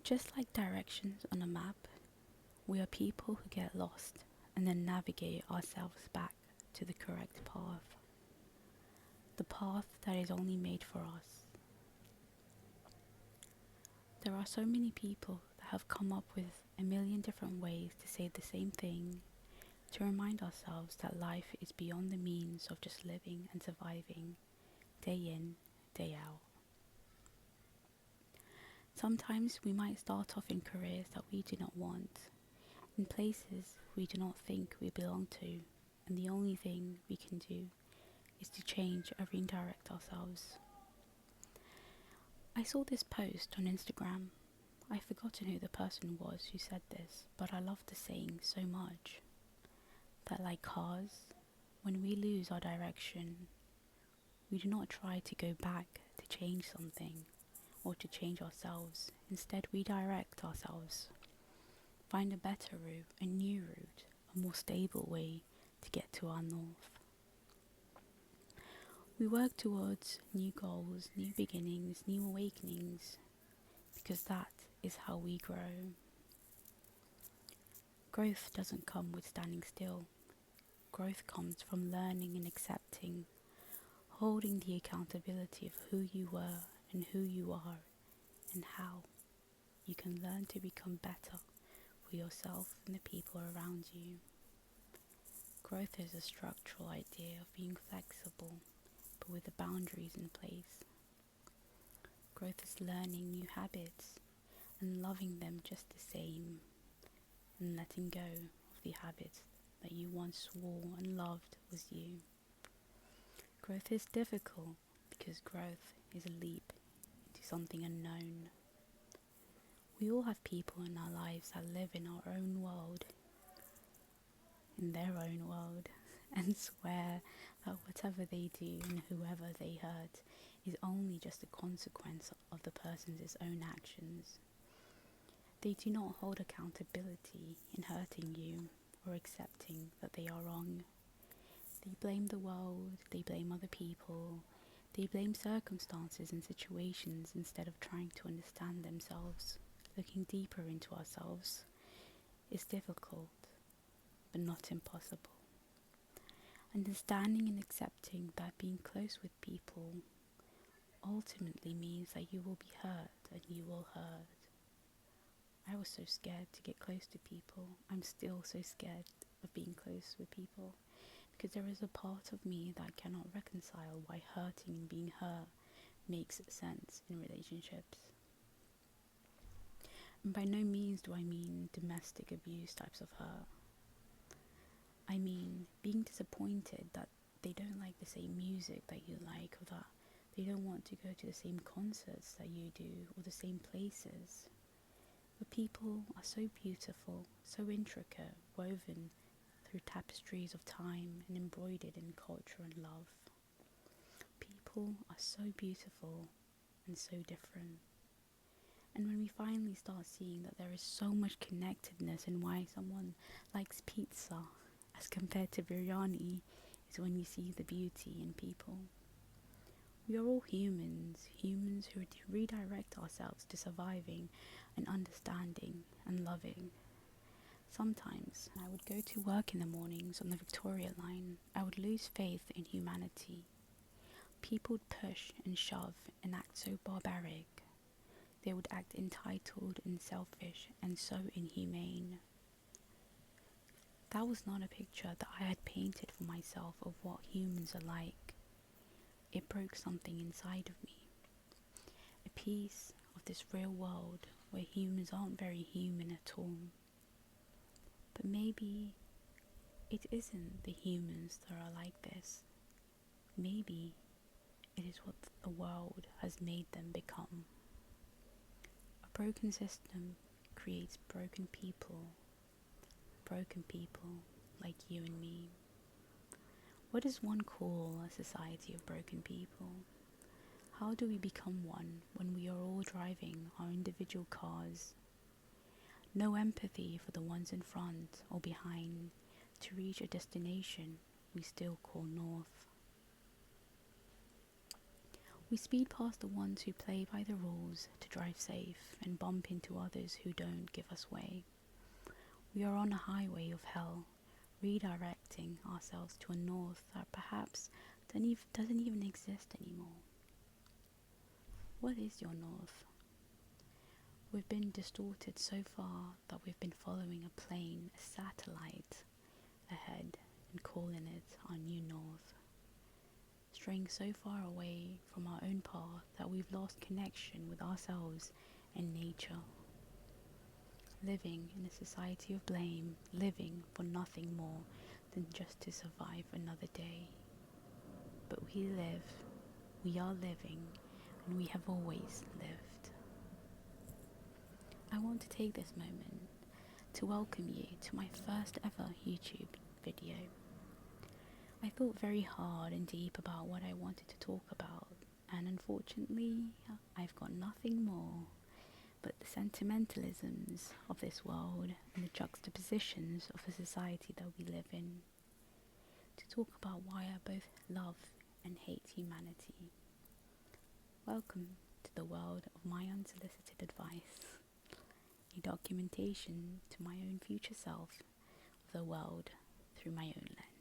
Just like directions on a map, we are people who get lost and then navigate ourselves back to the correct path. The path that is only made for us. There are so many people that have come up with a million different ways to say the same thing, to remind ourselves that life is beyond the means of just living and surviving, day in, day out. Sometimes we might start off in careers that we do not want, in places we do not think we belong to, and the only thing we can do is to change or redirect ourselves. I saw this post on Instagram. I've forgotten who the person was who said this, but I love the saying so much. That like cars, when we lose our direction, we do not try to go back to change something or to change ourselves. Instead, we direct ourselves. Find a better route, a new route, a more stable way to get to our north. We work towards new goals, new beginnings, new awakenings, because that is how we grow. Growth doesn't come with standing still. Growth comes from learning and accepting, holding the accountability of who you were and who you are, and how you can learn to become better for yourself and the people around you. Growth is a structural idea of being flexible, but with the boundaries in place. Growth is learning new habits and loving them just the same, and letting go of the habits that you once swore and loved was you. Growth is difficult because growth is a leap into something unknown. We all have people in our lives that live in our own world, in their own world, and swear that whatever they do and whoever they hurt is only just a consequence of the person's own actions. They do not hold accountability in hurting you or accepting that they are wrong. They blame the world, they blame other people, they blame circumstances and situations instead of trying to understand themselves. Looking deeper into ourselves is difficult, but not impossible. Understanding and accepting that being close with people ultimately means that you will be hurt and you will hurt. I was so scared to get close to people. I'm still so scared of being close with people because there is a part of me that cannot reconcile why hurting and being hurt makes sense in relationships. And by no means do I mean domestic abuse types of hurt. I mean being disappointed that they don't like the same music that you like, or that they don't want to go to the same concerts that you do, or the same places. But people are so beautiful, so intricate, woven through tapestries of time and embroidered in culture and love. People are so beautiful and so different. And when we finally start seeing that there is so much connectedness in why someone likes pizza as compared to biryani, is when you see the beauty in people. We are all humans who redirect ourselves to surviving and understanding and loving. Sometimes I would go to work in the mornings on the Victoria line. I would lose faith in humanity. People would push and shove and act so barbaric. They would act entitled and selfish and so inhumane. That was not a picture that I had painted for myself of what humans are like. It broke something inside of me. A piece of this real world where humans aren't very human at all. But maybe it isn't the humans that are like this. Maybe it is what the world has made them become. A broken system creates broken people like you and me. What does one call a society of broken people? How do we become one when we are all driving our individual cars? No empathy for the ones in front or behind to reach a destination we still call north. We speed past the ones who play by the rules to drive safe and bump into others who don't give us way. We are on a highway of hell, redirecting ourselves to a north that perhaps doesn't even exist anymore. What is your north? We've been distorted so far that we've been following a plane, a satellite ahead, and calling it our new north. Straying so far away from our own path that we've lost connection with ourselves and nature. Living in a society of blame, living for nothing more than just to survive another day. But we live, we are living, and we have always lived. I want to take this moment to welcome you to my first ever YouTube video. I thought very hard and deep about what I wanted to talk about, and unfortunately, I've got nothing more but the sentimentalisms of this world and the juxtapositions of the society that we live in, to talk about why I both love and hate humanity. Welcome to the world of my unsolicited advice, a documentation to my own future self of the world through my own lens.